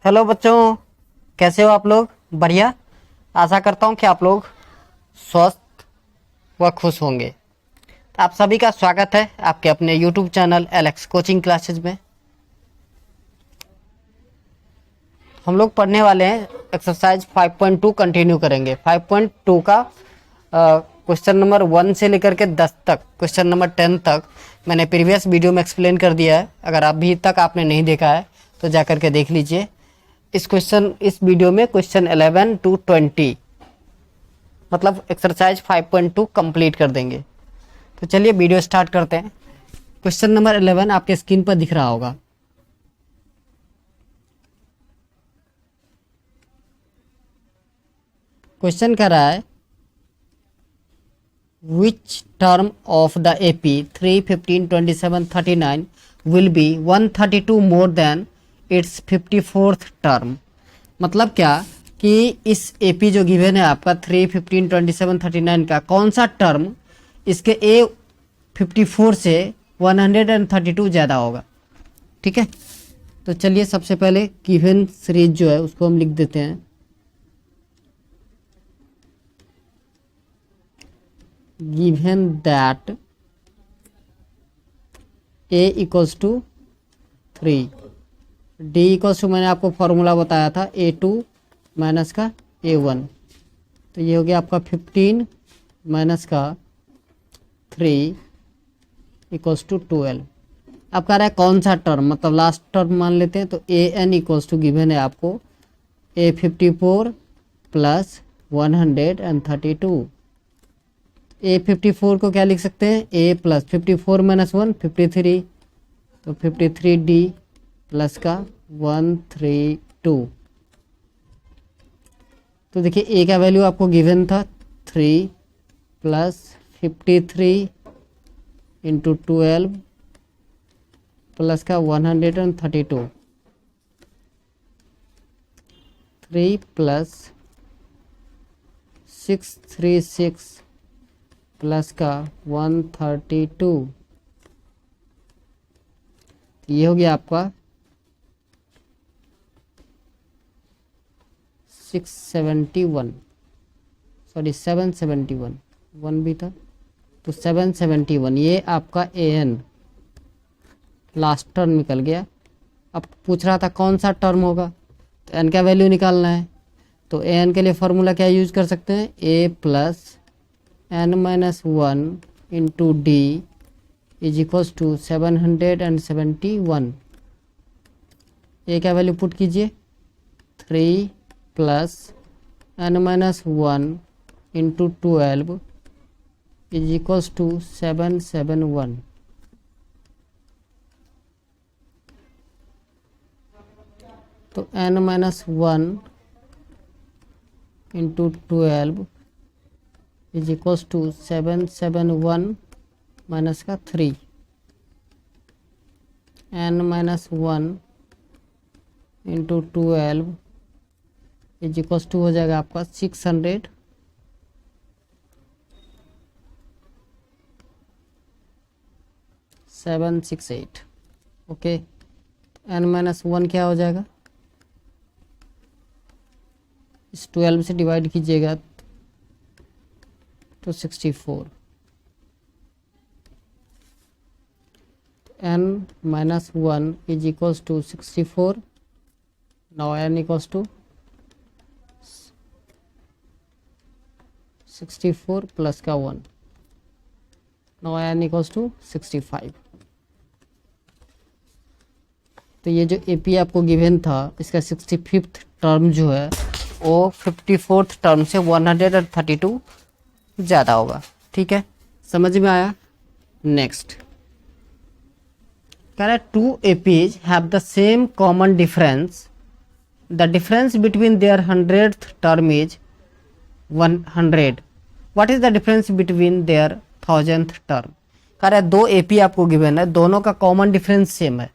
Hello बच्चों, कैसे हो आप लोग? बढ़िया। आशा करता हूँ कि आप लोग स्वस्थ व खुश होंगे। तो आप सभी का स्वागत है आपके अपने YouTube channel Alex coaching classes में। हम लोग पढ़ने वाले हैं एक्सरसाइज 5.2 कंटिन्यू करेंगे। 5.2 का क्वेश्चन नंबर 1 से लेकर के 10 तक, क्वेश्चन नंबर 10 तक मैंने प्रीवियस वीडियो में एक्सप्लेन कर दिया है। अगर अभी तक आपने नहीं देखा है तो जा कर के देख लीजिए। इस वीडियो में क्वेश्चन 11 to 20 मतलब एक्सरसाइज 5.2 कंप्लीट कर देंगे। तो चलिए वीडियो स्टार्ट करते हैं। क्वेश्चन नंबर 11 आपके स्क्रीन पर दिख रहा होगा। क्वेश्चन कह रहा है which term of the AP 3, 15, 27, 39 will be 132 more than it's 54th term. मतलब क्या कि इस एपी जो गिवन है आपका 3, 15, 27, 39 का कौन सा टर्म इसके ए 54 से 132 ज़्यादा होगा। ठीक है, तो चलिए सबसे पहले गिवन सीरीज जो है उसको हम लिख देते हैं। Given that A equals to 3, D equals to मैंने आपको फॉर्मूला बताया था A2 माइनस का A1, तो ये हो गया आपका 15 माइनस का 3 इक्वल्स टू 12। अब कह रहा है कौन सा टर्म, मतलब लास्ट टर्म मान लेते हैं। तो AN इक्वल्स टू गिवन है आपको A54 प्लस 132। A54 को क्या लिख सकते हैं, A प्लस 54 माइनस 1 53, तो 53D प्लस का 132। तो देखिए A का वैल्यू आपको गिवन था 3 प्लस 53 इंटू 12 प्लस का 132, 3 प्लस 636 प्लस का 132। ये हो गया आपका 671, सॉरी 771, 1 भी था तो 771। ये आपका AN लास्ट टर्म निकल गया। अब पूछ रहा था कौन सा टर्म होगा, तो N का वैल्यू निकालना है। तो AN के लिए फॉर्मूला क्या यूज कर सकते हैं, A plus N minus 1 into D is equals to 771। A का वैल्यू पुट कीजिए 3 plus N minus 1 into 12 is equals to 771। तो N minus 1 into 12 is equals to 771 minus का 3, N minus 1 into 12 is equals to हो जाएगा आपका 768। Okay, N minus 1 क्या हो जाएगा, इस 12 से डिवाइड कीजिएगा तो 64। N minus 1 is equals to 64। Now N equals to 64 plus का 1, नाउ N इक्वल्स टू 65। तो ये जो AP आपको गिवन था इसका 65th टर्म जो है वो 54th टर्म से 132 ज़्यादा होगा। ठीक है, समझ में आया। नेक्स्ट कह रहा है 2 APs have the same common difference, the difference between their 100th term is 100। What is the difference between their 1000th term. कह रहा है 2 AP आपको गिवन है, दोनों का कॉमन डिफरेंस सेम है।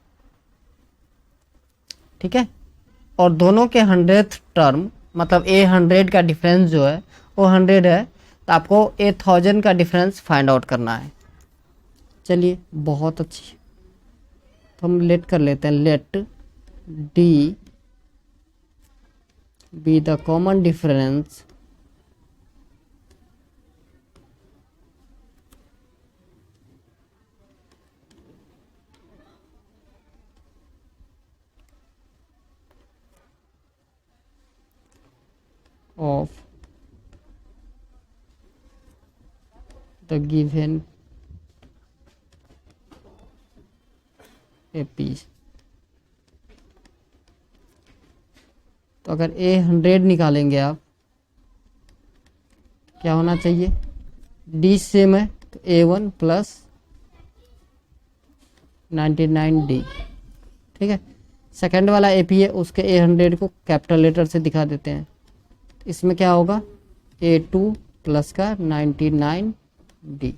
ठीक है, और दोनों के 100th टर्म मतलब A100 का डिफरेंस जो है वो 100 है, तो आपको A1000 का डिफरेंस फाइंड आउट करना है। चलिए बहुत अच्छी, तो हम लेट कर लेते हैं, late D be the common difference of the given APs। तो अगर A100 निकालेंगे आप, क्या होना चाहिए, D सेम है तो A1 प्लस 99D। ठीक है, सेकंड वाला AP है, उसके A100 को कैपिटल लेटर से दिखा देते हैं। इसमें क्या होगा, A2 प्लस का 99D।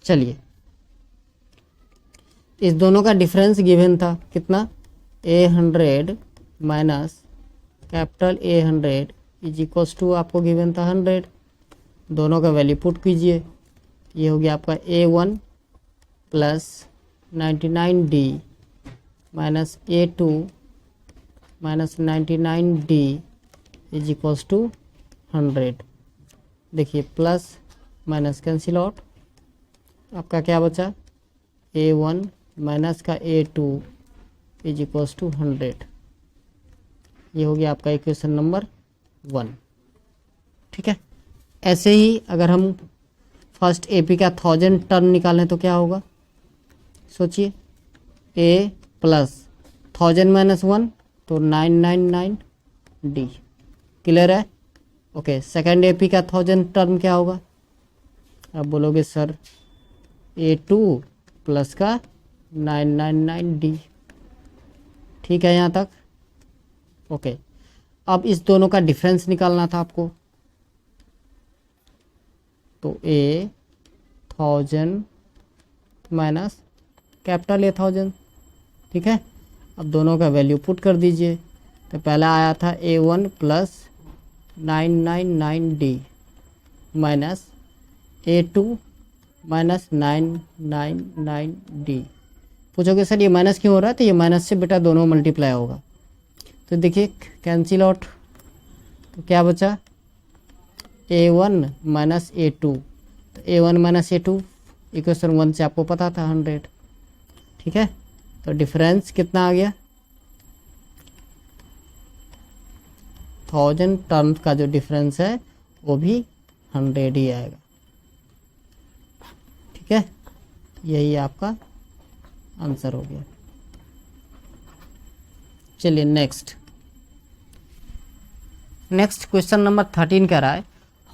चलिए, इस दोनों का डिफरेंस गिवन था कितना, A100 minus capital A100 is equals to आपको गिवन था 100। दोनों का वैल्यू पुट कीजिए, ये हो गया आपका A1 plus 99D minus A2 minus 99D is equals to 100। देखिए प्लस माइनस कैंसिल आउट, आपका क्या बचा, A1 माइनस का A2 इज इक्वल्स टू 100। ये हो गया आपका इक्वेशन नंबर 1। ठीक है, ऐसे ही अगर हम फर्स्ट AP का 1000 टर्म निकालें तो क्या होगा, सोचिए, A प्लस 1000 माइनस 1 तो 999D। क्लियर है? ओके, सेकंड AP का 1000 टर्म क्या होगा, अब बोलोगे सर A2 प्लस का 999D। ठीक है यहाँ तक? ओके, अब इस दोनों का डिफरेंस निकालना था आपको, तो A1000 माइनस कैपिटल A1000। ठीक है, अब दोनों का वैल्यू पुट कर दीजिए। तो पहला आया था A1 plus 999D minus A2 minus 999D। पूछोगे सर ये माइनस क्यों हो रहा है, तो ये माइनस से बेटा दोनों मल्टीप्लाई होगा। तो देखिए कैंसिल आउट, तो क्या बचा, A1 माइनस A2। तो A1 माइनस A2 इक्वेशन 1 से आपको पता था 100। ठीक है, तो डिफरेंस कितना आ गया, 1000 टर्म्स का जो डिफरेंस है वो भी 100 ही आएगा। ठीक है, यही आपका आंसर हो गया। चलिए नेक्स्ट क्वेश्चन नंबर 13 कह रहा है,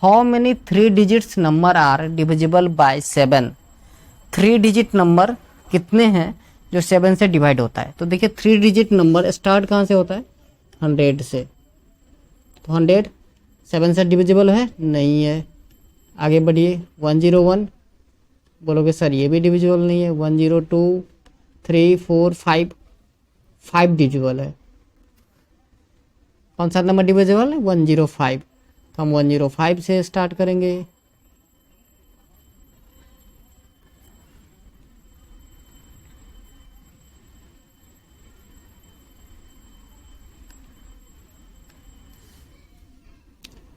how many 3 digits number are divisible by 7। 3 digit number कितने हैं जो 7 से डिवाइड होता है। तो देखिए 3 डिजिट नंबर स्टार्ट कहाँ से होता है, 100 से। तो 100 7 से डिविजिबल है, नहीं है। आगे बढ़िए, 101, बोलोगे सर ये भी डिविजिबल नहीं है। 102, 3, 4, 5 डिविजिबल है। कौन सा नंबर डिविजिबल है, 105। तो हम 105 से स्टार्ट करेंगे।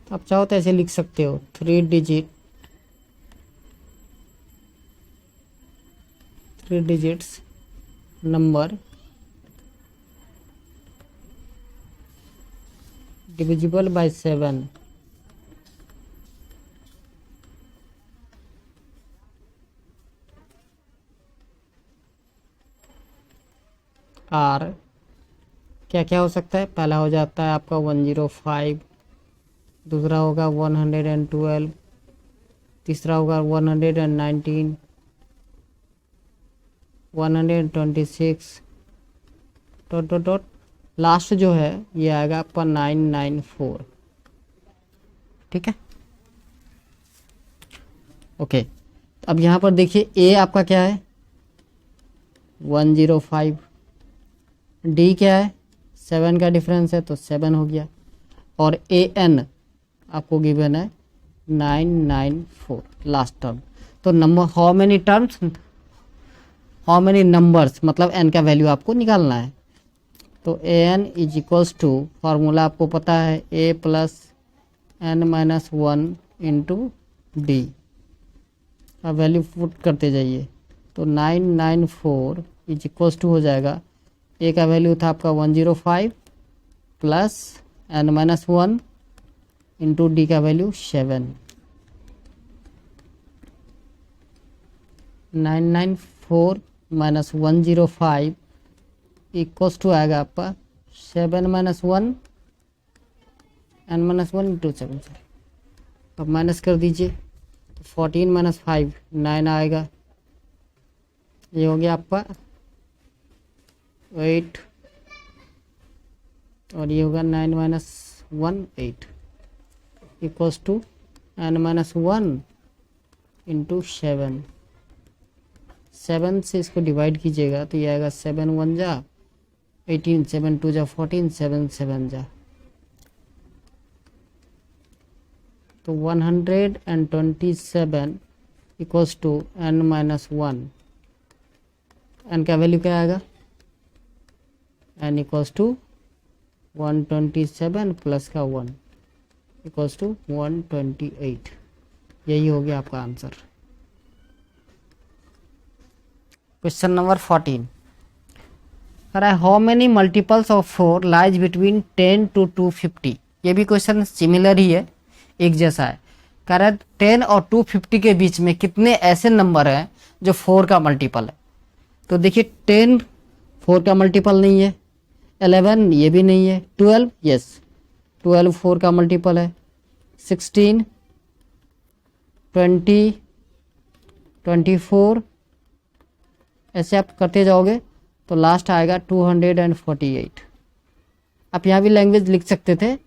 तो आप चाहो तो ऐसे लिख सकते हो, 3 डिजिट्स नंबर डिविजिबल बाय 7। आर क्या क्या हो सकता है, पहला हो जाता है आपका 105, दूसरा होगा 112, तीसरा होगा 119, 126 डॉट लास्ट जो है ये आएगा आपका 994। ठीक है, ओके। अब यहाँ पर देखिए ए आपका क्या है, 105, डी क्या है, 7 का डिफरेंस है तो 7 हो गया, और ए एन आपको गिवन है 994 लास्ट टर्म। तो नंबर हाउ मेनी नंबर्स मतलब एन का वैल्यू आपको निकालना है। तो a n is equals to, formula आपको पता है, a plus N minus one into d. अब वैल्यू पुट करते जाइए, तो 994 इज इक्वल्स टू हो जाएगा, ए का वैल्यू था आपका 105 plus N minus one into D का वैल्यू 7। 994 माइनस 105 इक्वल्स टू आएगा आपका 7 minus one N minus one into 7। अब माइनस कर दीजिए, तो 14 माइनस 5 9 आएगा, ये हो गया आपका 8 और ये होगा 9 minus 1 8 equals to N minus one into 7। 7 से इसको डिवाइड कीजिएगा तो ये आएगा 7 1 जा 18, 7 2 जा 14, 7 7 जा, तो 127 equals to N minus one. N का वैल्यू क्या आएगा, एन इक्वल्स टू 127 प्लस का 1 इक्वल्स टू 128। यही हो गया आपका आंसर। क्वेश्चन नंबर 14 कह रहा है how many multiples of 4 lies between 10 to 250। ये भी क्वेश्चन सिमिलर ही है, एक जैसा है। कह रहा है 10 और 250 के बीच में कितने ऐसे नंबर हैं जो 4 का मल्टीपल है। तो देखिए 10 4 का मल्टीपल नहीं है, 11 ये भी नहीं है, 12 यस 12 4 का मल्टीपल है, 16 20 24 ऐसे आप करते जाओगे तो लास्ट आएगा 248। आप यहाँ भी लैंग्वेज लिख सकते थे,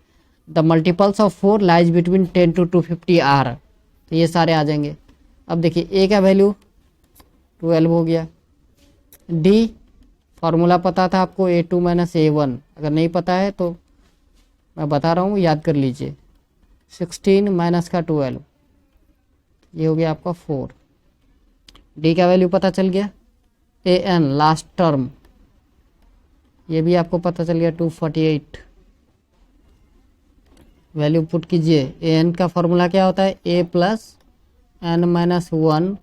the multiples of 4 lies between 10 to 250 are, तो ये सारे आ जाएंगे। अब देखिए ए का वैल्यू 12 हो गया, डी फार्मूला पता था आपको A2 माइनस A1, अगर नहीं पता है तो मैं बता रहा हूँ याद कर लीजिए, 16 माइनस का 12 ये हो गया आपका 4। डी का वैल्यू पता चल गया, AN लास्ट टर्म ये भी आपको पता चल गया 248। वैल्यू पुट कीजिए, AN का फॉर्मूला क्या होता है, A plus N minus one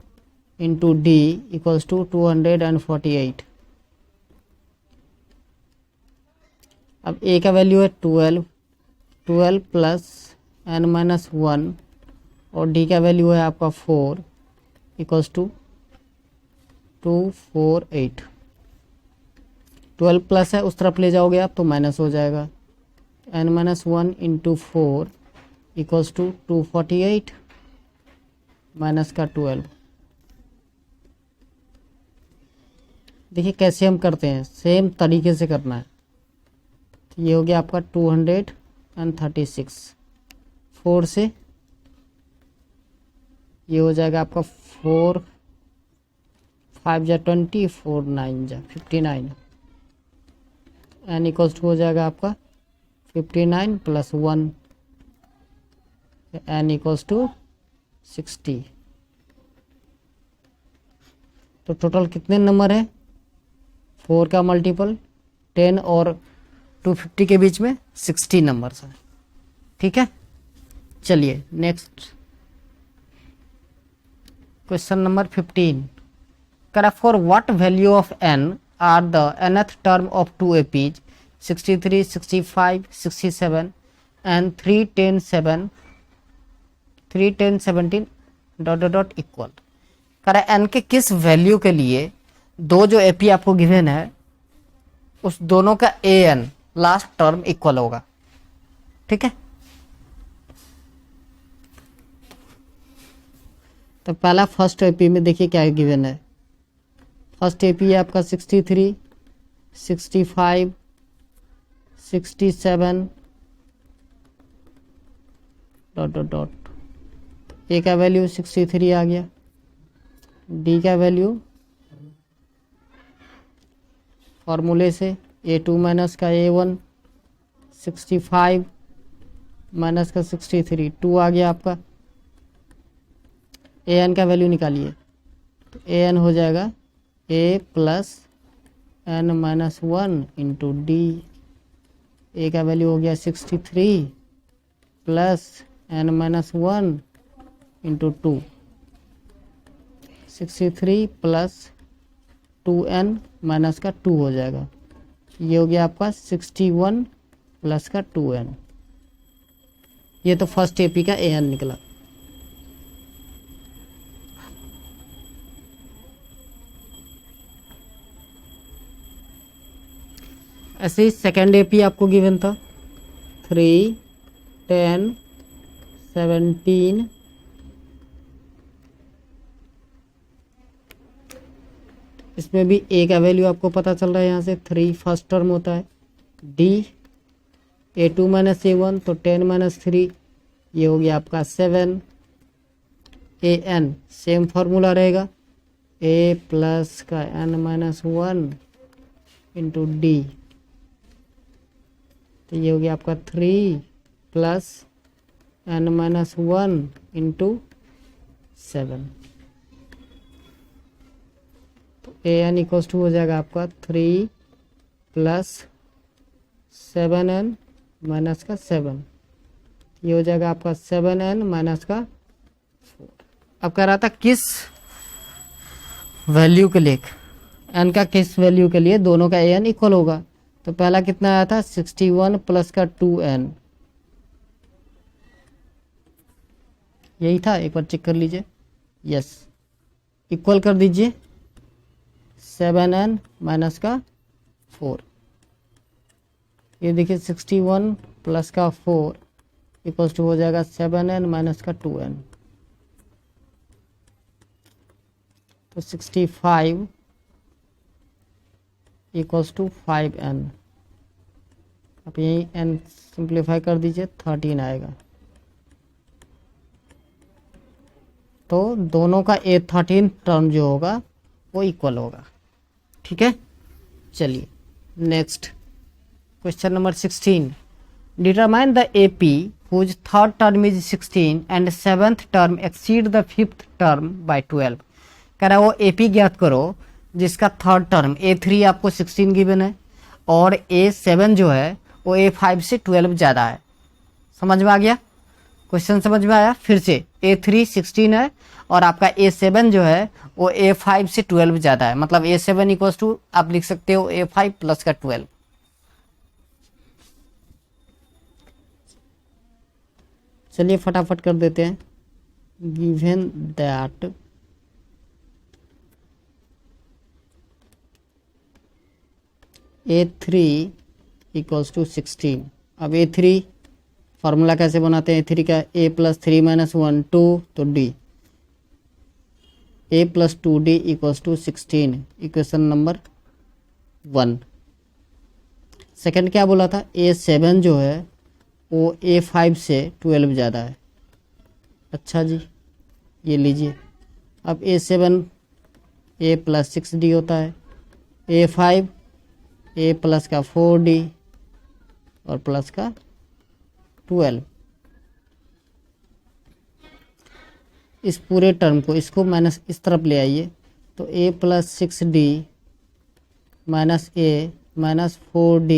into D equals to 248। अब ए का वैल्यू है 12 प्लस एन माइनस वन और डी का वैल्यू है आपका 4 इक्वल्स टू 248। 12 प्लस है उस तरफ ले जाओगे आप तो माइनस हो जाएगा, N minus one into 4 equals to 248 minus का 12। देखिए कैसे हम करते हैं, सेम तरीके से करना है। तो ये हो गया आपका 236, 4 से ये हो जाएगा आपका 4 5 जा 20, 4 9 जा 59, एन इक्वल्स टू हो जाएगा आपका 59 प्लस 1, एन इक्वल्स टू 60। तो टोटल कितने नंबर है 4 का मल्टीपल 10 और 250 के बीच में 60 नंबर्स हैं। ठीक है, चलिए नेक्स्ट क्वेश्चन नंबर 15 करा for what value of N are the nth term of 2 APs 63 65 67 and 3 10 7 3 10 17 dot equal. करा एन के किस वैल्यू के लिए दो जो एपी आपको गिवन है उस दोनों का A N last term equal होगा। ठीक है, तो पहला फर्स्ट एपी में देखिए क्या गिवन है। फर्स्ट एपी है आपका 63 65 67 डॉट ए का वैल्यू 63 आ गया, डी का वैल्यू फॉर्मूले से A2 माइनस का A1 65 माइनस का 63 2 आ गया आपका। AN का वैल्यू निकालिए, तो AN हो जाएगा A plus N minus one into d, a का वैल्यू हो गया 63 plus N minus one into two, 63 plus 2n minus का 2 हो जाएगा, ये हो गया आपका 61 प्लस का 2n। ये तो फर्स्ट एपी का an निकला। ऐसे ही सेकेंड एपी आपको गिवन था 3, 10, 17, इसमें भी ए का वैल्यू आपको पता चल रहा है यहाँ से 3 फर्स्ट टर्म होता है, डी A2 माइनस A1 तो 10 माइनस 3, ये हो गया आपका 7, AN सेम फार्मूला रहेगा, A प्लस का n माइनस 1 इंटू डी, तो ये हो गया आपका 3 प्लस n माइनस 1 इंटू 7, तो AN इक्वल्स टू हो जाएगा आपका 3 प्लस 7n माइनस का 7, ये हो जाएगा आपका 7n माइनस का 4। अब कह रहा था किस वैल्यू के लिए, n का किस वैल्यू के लिए दोनों का an इक्वल होगा, तो पहला कितना आया था 61 प्लस का 2n, यही था, एक बार चेक कर लीजिए, यस, इक्वल कर दीजिए 7n माइनस का 4, ये देखिए 61 प्लस का 4 इक्वल्स टू हो जाएगा 7n माइनस का 2n, तो 65 इक्वल्स टू 5n, आप यही n सिंप्लीफाई कर दीजिए 13 आएगा, तो दोनों का A13 टर्म जो होगा वो इक्वल होगा। ठीक है, चलिए next question number 16, determine the AP whose third term is 16 and seventh term exceed the fifth term by 12। कह रहा है वो AP ज्ञात करो जिसका थर्ड टर्म A3 आपको 16 गिवन है और A7 जो है वो A5 से 12 ज़्यादा है। समझ में आ गया क्वेश्चन, समझ में आया? फिर से A3 16 है और आपका A7 जो है वो A5 से 12 ज़्यादा है, मतलब A7 इक्वल्स टू आप लिख सकते हो A5 प्लस का 12। चलिए फटाफट कर देते हैं, given that A3 equals to 16। अब A3 फार्मूला कैसे बनाते हैं A3 का, A प्लस 3 माइनस 1 2, तो D A plus 2D equals to 16, equation number 1। Second क्या बोला था, A7 जो है वो A5 से 12 ज़्यादा है। अच्छा जी, ये लीजिए, अब A7 A प्लस 6D होता है, A5 A प्लस का 4D और प्लस का 12। इस पूरे टर्म को, इसको माइनस इस तरफ ले आइए, तो A plus 6D minus A minus 4D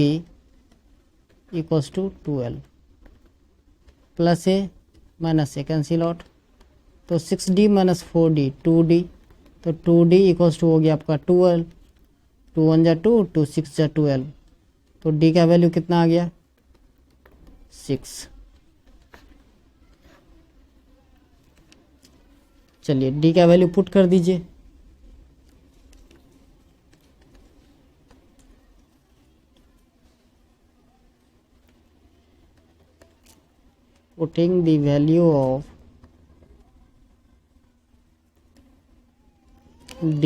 equals to 12, plus A minus A cancel out, तो 6D माइनस 4D 2D, तो 2D इक्वल्स टू हो गया आपका 12, 2 1 जा 2, 2 6 जा 12, तो D का वैल्यू कितना आ गया 6। चलिए D का वैल्यू पुट कर दीजिए, putting the value of D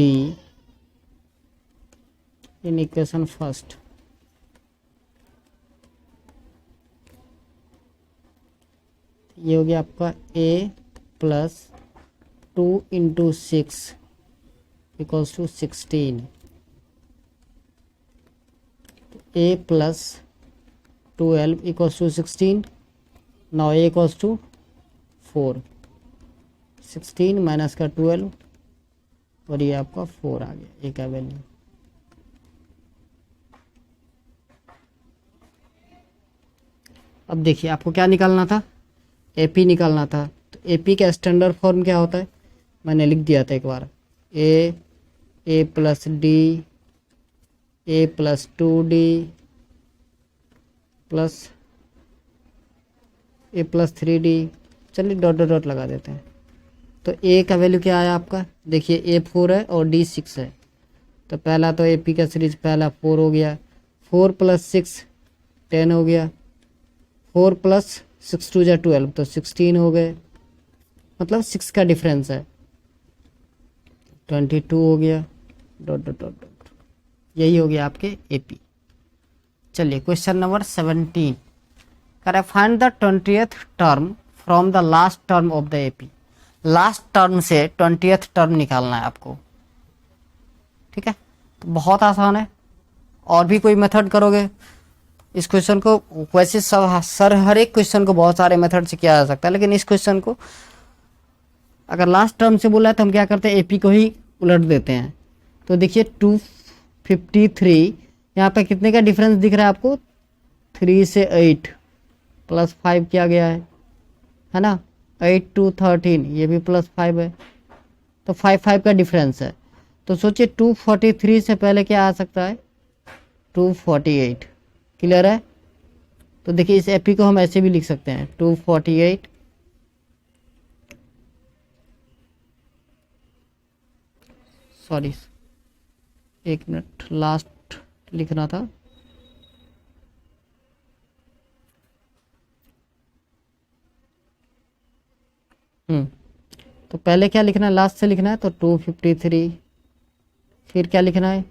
in equation first, ये हो गया आपका A plus 2 into 6 equals to 16, A plus 12 equals to 16, now A equals to 4, 16 minus का 12 और ये आपका 4 आ गया A का वैल्यू। अब देखिए आपको क्या निकालना था, AP निकालना था। तो AP का स्टैंडर्ड फॉर्म क्या होता है, मैंने लिख दिया था एक बार, A plus D, A plus 2D plus A plus 3D। चलिए डॉट डॉट डॉट लगा देते हैं। तो A का वैल्यू क्या आया आपका, देखिए A 4 है और D 6 है। तो पहला तो AP का सीरीज पहला 4 हो गया, 4 प्लस 6 10 हो गया, 4 प्लस 6 2 12 तो 16 हो गए, मतलब 6 का डिफरेंस है, 22 हो गया, डॉट डॉट डॉट डॉट। यही हो गया आपके AP। चलिए क्वेश्चन नंबर 17 करें, find the 20th term from the last term of the AP। Last term से 20th टर्म निकालना है आपको, ठीक है। तो बहुत आसान है, और भी कोई मेथड करोगे इस क्वेश्चन को, वैसे सब सर हर एक क्वेश्चन को बहुत सारे मेथड से किया जा सकता है, लेकिन इस क्वेश्चन को अगर लास्ट टर्म से बोला है तो हम क्या करते हैं, AP को ही उलट देते हैं। तो देखिए 253, यहाँ पे कितने का डिफरेंस दिख रहा है आपको, 3 से 8 प्लस 5 किया गया है ना, 8 to 13, ये भी प्लस 5 है, तो 5 का डिफरेंस है। तो सोचिए 243 से पहले क्या आ सकता है, 248। क्लियर है। तो देखिए इस AP को हम ऐसे भी लिख सकते हैं, 248 सॉरी एक मिनट, लास्ट लिखना था, तो पहले क्या लिखना है, लास्ट से लिखना है, तो 253, फिर क्या लिखना है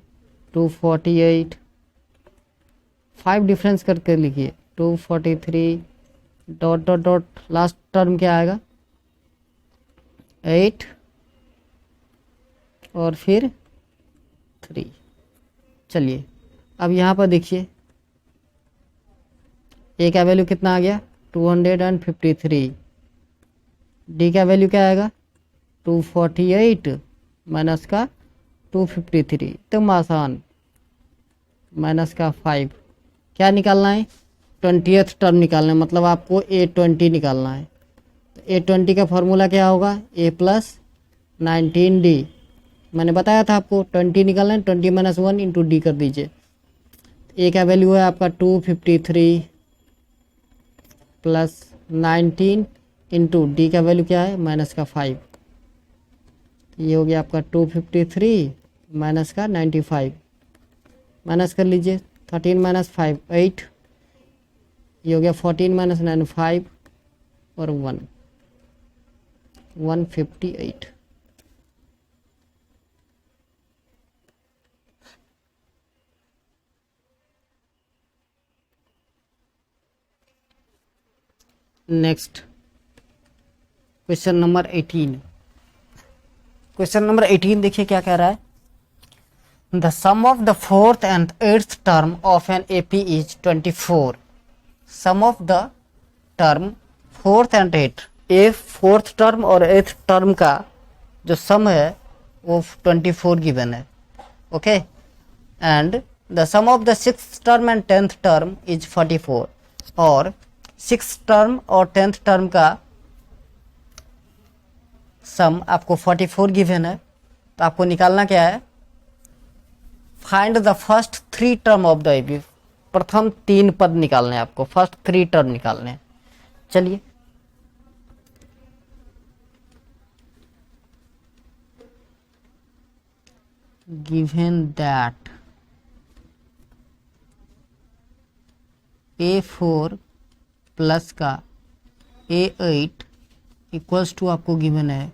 248, 5 डिफरेंस करके लिखिए, 243 dot dot dot, last term क्या आएगा 8 और फिर 3। चलिए अब यहाँ पर देखिए A का वैल्यू कितना आ गया 253, D का वैल्यू क्या आएगा 248 माइनस का 253, एकदम आसान, माइनस का 5। क्या निकालना है 20th टर्म निकालना है, मतलब आपको A20 निकालना है। तो A20 का फॉर्मूला क्या होगा, A प्लस 19D, मैंने बताया था आपको 20 निकालना है, 20 माइनस 1 इंटू D कर दीजिए। A का वैल्यू है आपका 253 प्लस 19 इंटू D का वैल्यू क्या है माइनस का 5। ये हो गया आपका 253 माइनस का 95, माइनस कर लीजिए, 13 माइनस 5 8, ये हो गया 14 माइनस 9 5 और 1 158। Next question number 18। Question number 18 देखिए क्या कह रहा है, the sum of the 4th and 8th term of an AP is 24। Sum of the term 4th and 8th, 4th term और 8th टर्म का जो सम है वो 24 गिवन है, okay. And the sum of the 6th term and 10th term is 44, और 6th term और 10th term का सम आपको 44 गिवन है। तो आपको निकालना क्या है, find the first 3 term of the AP। प्रथम 3 पद निकालने हैं आपको, फर्स्ट 3 टर्म निकालने हैं। चलिए गिवन दैट A4 प्लस का A8 इक्वल्स टू आपको गिवन है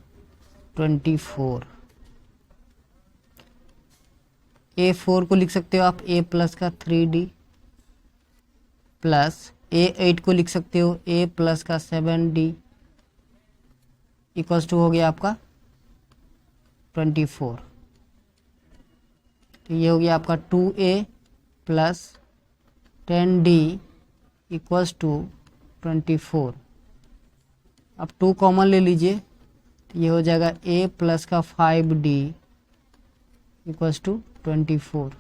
24। A4 को लिख सकते हो आप A प्लस का 3D प्लस A8 को लिख सकते हो A प्लस का 7D इक्वल्स टू हो गया आपका 24। तो ये हो गया आपका 2A plus 10D equals to 24। अब 2 कॉमन ले लीजिए, तो ये हो जाएगा A प्लस का 5D इक्वल्स टू 24।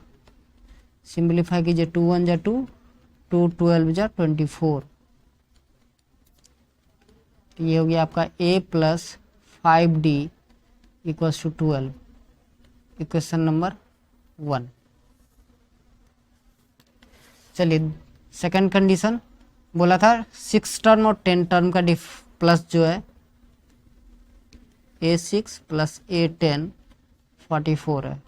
सिंप्लीफाई कीजिए, 2 1 जा 2, 2 12 जा 24, तो ये हो गया आपका a plus 5d equals to 12, equation number 1। चलिए सेकंड कंडीशन बोला था 6 टर्म और 10 टर्म का प्लस जो है a6 प्लस a10 44 है।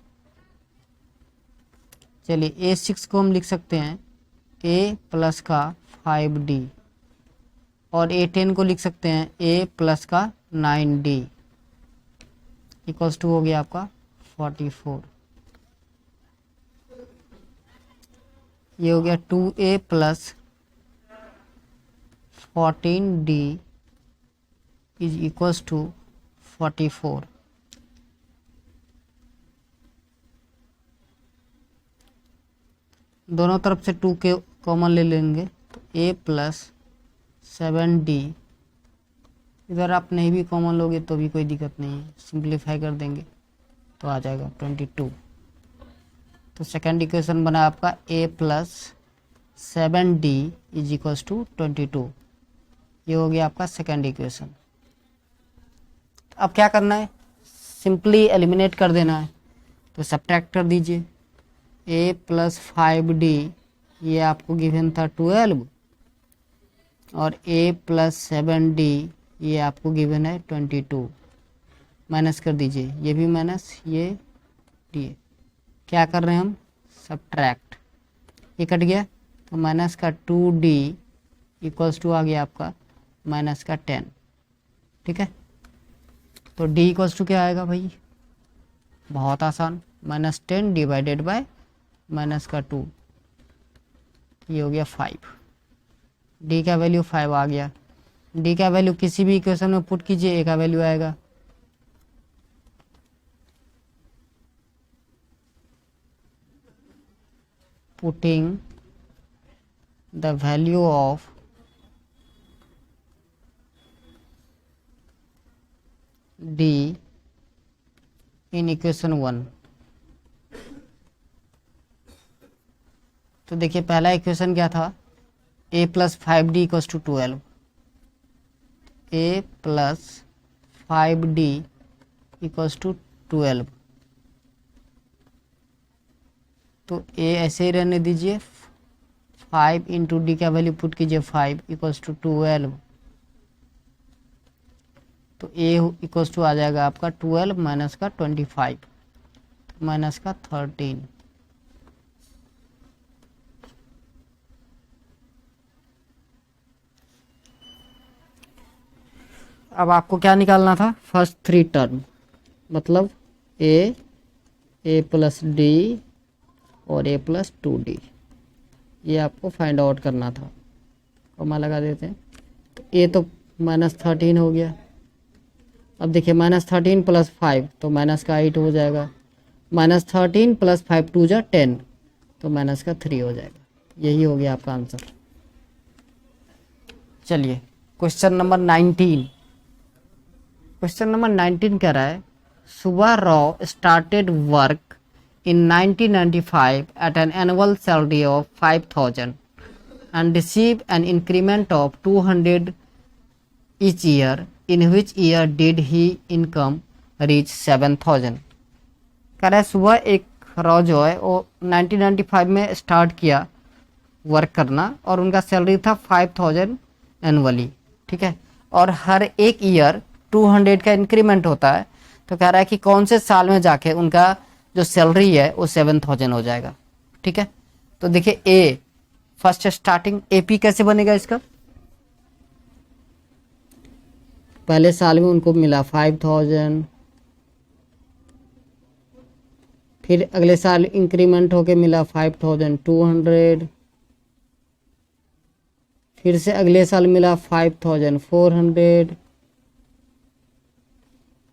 चलिए a6 को हम लिख सकते हैं a प्लस का 5d और a10 को लिख सकते हैं a प्लस का 9d इक्वल्स टू हो गया आपका 44। ये हो गया 2a plus 14d is equals to 44। दोनों तरफ से 2 के कॉमन ले लेंगे तो a प्लस 7d, इधर आप नहीं भी कॉमन लोगे तो भी कोई दिक्कत नहीं है, सिंप्लीफाई कर देंगे तो आ जाएगा 22। तो सेकंड इक्वेशन बना आपका a plus 7d is equals to 22। ये हो गया आपका सेकंड इक्वेशन। अब क्या करना है, सिंपली एलिमिनेट कर देना है, तो सब्ट्रैक्ट कर दीजिए। a प्लस 5d ये आपको गिवन था 12 और a प्लस 7d ये आपको गिवन है 22। माइनस कर दीजिए, ये भी माइनस, ये डी। क्या कर रहे हैं हम, सब्ट्रैक्ट। ये कट गया तो माइनस का 2d इक्वल्स टू आ गया आपका माइनस का 10। ठीक है, तो d इक्वल्स टू क्या आएगा भाई, बहुत आसान, माइनस 10 डिवाइडेड बाय माइनस का 2, ये हो गया 5। d का वैल्यू 5 आ गया। d का वैल्यू किसी भी इक्वेशन में पुट कीजिए, a का वैल्यू आएगा। Putting the value of d in equation 1। तो देखिए पहला इक्वेशन क्या था, a plus 5d equals to 12, a plus 5d equals to 12। तो a ऐसे ही रहने दीजिए, 5 इंटू डी का वैल्यू पुट कीजिए 5 इक्वल्स टू 12। तो a इक्वल्स टू आ जाएगा आपका 12 माइनस का 25 माइनस का 13। अब आपको क्या निकालना था, फर्स्ट 3 टर्म, मतलब a प्लस डी और a प्लस 2d, ये आपको फाइंड आउट करना था। कॉमा लगा देते हैं, तो a तो माइनस 13 हो गया। अब देखिए माइनस 13 प्लस 5 तो माइनस का 8 हो जाएगा, माइनस 13 प्लस 5 2 जा 10 तो माइनस का 3 हो जाएगा। यही हो गया आपका आंसर। चलिए क्वेश्चन नंबर 19। क्वेश्चन नंबर 19 कह रहा है, सुबह Rao started work in 1995 at an annual salary of 5,000 and received an increment of 200 each year. In which year did he income reach 7,000? कह रहा है सुबह एक राव जो है वो 1995 में स्टार्ट किया वर्क करना और उनका सैलरी था 5,000 एनुअली। ठीक है, और हर एक ईयर 200 का इंक्रीमेंट होता है। तो कह रहा है कि कौन से साल में जाके उनका जो सैलरी है वो 7,000 हो जाएगा। ठीक है, तो देखिए ए फर्स्ट स्टार्टिंग एपी कैसे बनेगा इसका, पहले साल में उनको मिला 5,000, फिर अगले साल इंक्रीमेंट होके मिला 5,200, फिर से अगले साल मिला 5,400,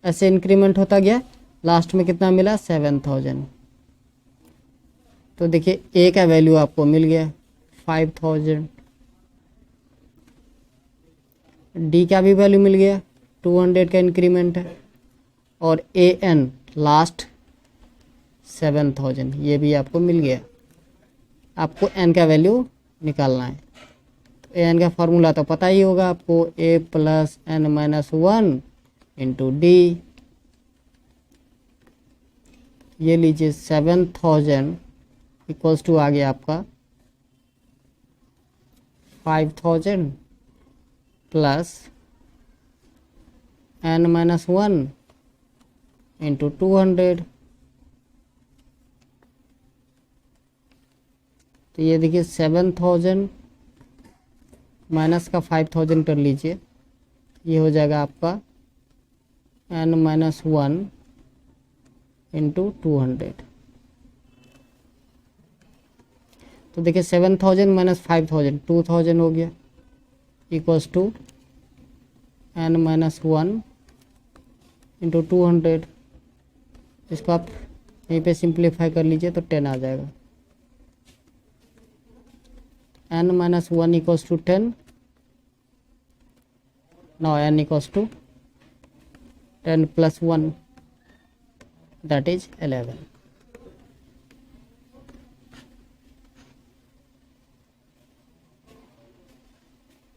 ऐसे इंक्रीमेंट होता गया, लास्ट में कितना मिला 7,000। तो देखिए ए का वैल्यू आपको मिल गया 5,000, डी का भी वैल्यू मिल गया 200 का इंक्रीमेंट है, और ए एन लास्ट 7,000 ये भी आपको मिल गया। आपको एन का वैल्यू निकालना है, तो ए एन का फॉर्मूला तो पता ही होगा आपको, a plus N minus 1 into d. ये लीजिए 7000 इक्वल्स टू आ गया आपका 5000 प्लस एन माइनस 1 इंटू 200। तो ये देखिए 7000 माइनस का 5000 कर लीजिए, ये हो जाएगा आपका एन माइनस 1 इंटू 200। तो देखिए 7000 माइनस 5000 2000 हो गया, equals to N minus 1 into 200। इसको आप यहीं पे सिंप्लीफाई कर लीजिए तो 10 आ जाएगा। N minus 1 equals to 10। Now N equals to 10 plus 1 that is 11।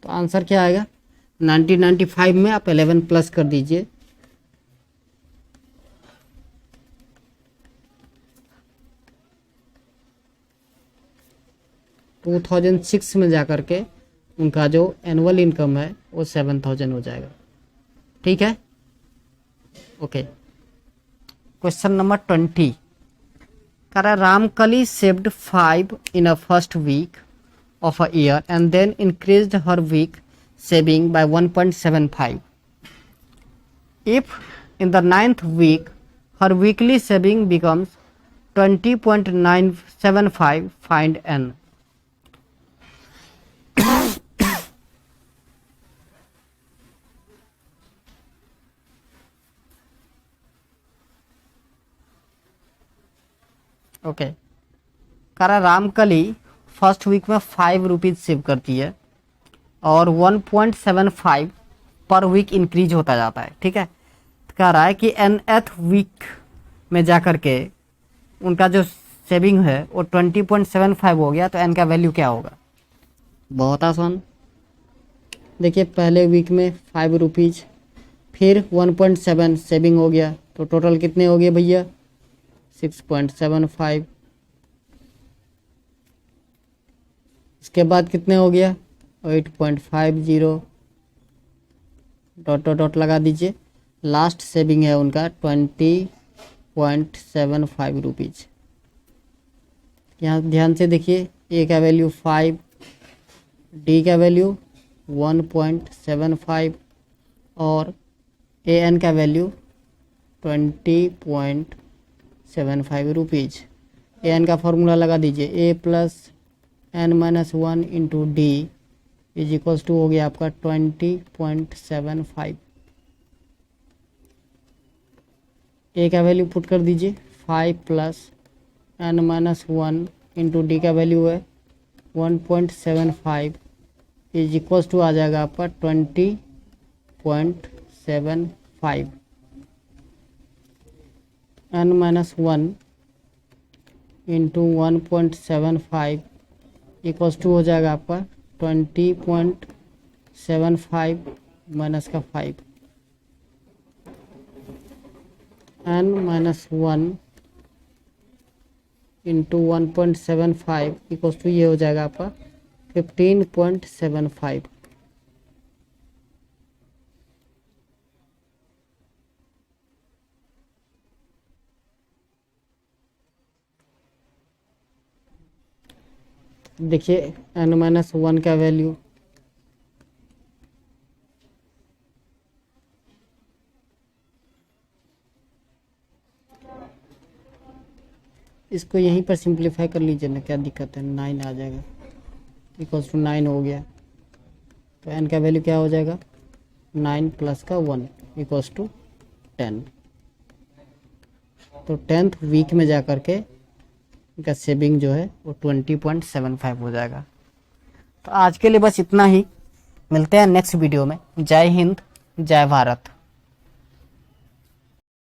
तो आंसर क्या आएगा, 1995 में आप 11 प्लस कर दीजिए। टू 2006 में जाकर के उनका जो एनुअल इनकम है वो 7000 हो जाएगा। ठीक है, ओके। क्वेश्चन नंबर 20 कह रहा है Ramkali saved 5 in a first week of a year and then increased her week saving by 1.75. If in the 9th week her weekly saving becomes 20.975, find n. Okay, कह रहा रामकली फर्स्ट वीक में 5 rupees save करती है और 1.75 पर week increase होता जाता है। ठीक है, तो कह रहा है कि nth वीक में जाकर के उनका जो सेविंग है वो 20.75 हो गया, तो n का वैल्यू क्या होगा। बहुत आसान, देखिए पहले वीक में 5 रुपीज़, फिर 1.7 सेविंग हो गया, तो टोटल कितने हो गए भैया 6.75। इसके बाद कितने हो गया 8.50, डॉट डॉट डॉट लगा दीजिए। लास्ट सेविंग है उनका 20.75 रुपीज़। यहाँ ध्यान से देखिए, ए का वैल्यू 5, डी का वैल्यू 1.75 और ए एन का वैल्यू 20.75 रुपीज़। ए एन का फॉर्मूला लगा दीजिए, a plus N minus 1 into D is equals to हो गया आपका 20.75। ए का वैल्यू पुट कर दीजिए 5 plus N minus 1 into D का वैल्यू है 1.75 इज इक्वल्स टू आ जाएगा आपका 20.75। N minus 1 into 1.75 equals to हो जाएगा आपका 20.75 माइनस का 5। N minus 1 into 1.75 equals to ये हो जाएगा आपका 15.75। देखिए एन माइनस 1 का वैल्यू इसको यहीं पर सिंप्लीफाई कर लीजिए ना, क्या दिक्कत है, 9 आ जाएगा, इक्वल्स टू 9 हो गया। तो एन का वैल्यू क्या हो जाएगा 9 प्लस का 1 इक्वल्स टू 10। तो 10th वीक में जा कर के इनका सेविंग जो है वो 20.75 हो जाएगा। तो आज के लिए बस इतना ही, मिलते हैं नेक्स्ट वीडियो में। जय हिंद, जय भारत।